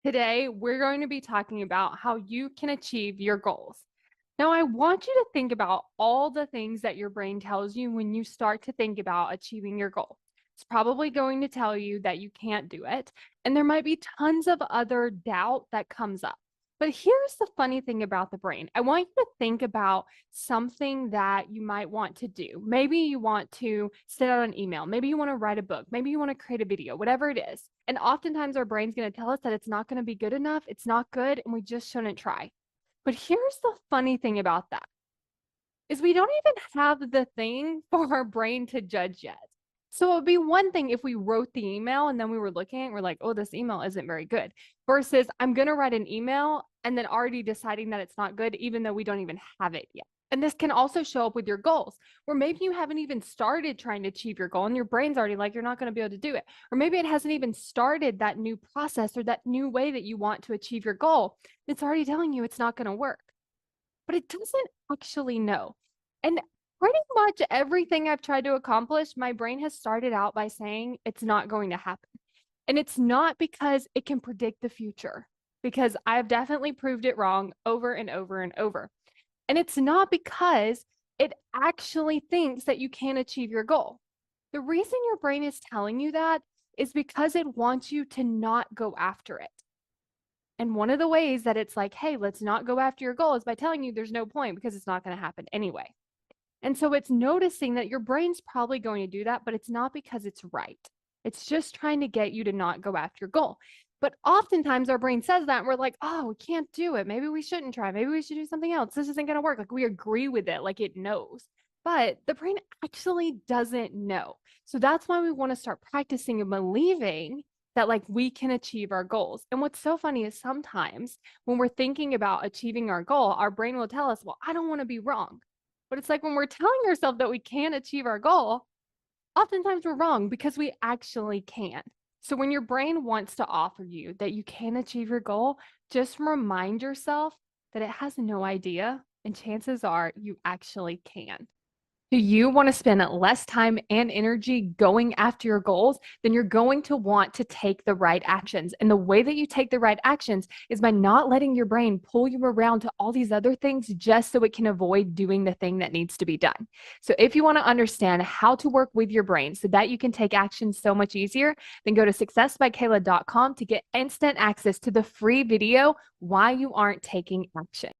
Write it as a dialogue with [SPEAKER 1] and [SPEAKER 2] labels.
[SPEAKER 1] Today, we're going to be talking about how you can achieve your goals. Now, I want you to think about all the things that your brain tells you when you start to think about achieving your goal. It's probably going to tell you that you can't do it, and there might be tons of other doubt that comes up. But here's the funny thing about the brain. I want you to think about something that you might want to do. Maybe you want to send out an email. Maybe you want to write a book. Maybe you want to create a video, whatever it is. And oftentimes our brain's going to tell us that it's not going to be good enough. It's not good, and we just shouldn't try. But here's the funny thing about that is we don't even have the thing for our brain to judge yet. So it would be one thing if we wrote the email and then we were looking at it, we're like, oh, this email isn't very good, versus I'm going to write an email and then already deciding that it's not good, even though we don't even have it yet. And this can also show up with your goals, where maybe you haven't even started trying to achieve your goal and your brain's already like, you're not going to be able to do it. Or maybe it hasn't even started that new process or that new way that you want to achieve your goal. It's already telling you it's not going to work, but it doesn't actually know. And pretty much everything I've tried to accomplish, my brain has started out by saying it's not going to happen. And it's not because it can predict the future, because I've definitely proved it wrong over and over and over. And it's not because it actually thinks that you can achieve your goal. The reason your brain is telling you that is because it wants you to not go after it. And one of the ways that it's like, hey, let's not go after your goal is by telling you there's no point because it's not going to happen anyway. And so it's noticing that your brain's probably going to do that, but it's not because it's right. It's just trying to get you to not go after your goal. But oftentimes our brain says that and we're like, oh, we can't do it. Maybe we shouldn't try. Maybe we should do something else. This isn't going to work. Like we agree with it, like it knows. But the brain actually doesn't know. So that's why we want to start practicing and believing that like we can achieve our goals. And what's so funny is sometimes when we're thinking about achieving our goal, our brain will tell us, well, I don't want to be wrong. But it's like when we're telling ourselves that we can achieve our goal, oftentimes we're wrong because we actually can. So when your brain wants to offer you that you can achieve your goal, just remind yourself that it has no idea, and chances are you actually can. Do you want to spend less time and energy going after your goals? Then you're going to want to take the right actions. And the way that you take the right actions is by not letting your brain pull you around to all these other things just so it can avoid doing the thing that needs to be done. So if you want to understand how to work with your brain so that you can take action so much easier, then go to successbykayla.com to get instant access to the free video, Why You Aren't Taking Action.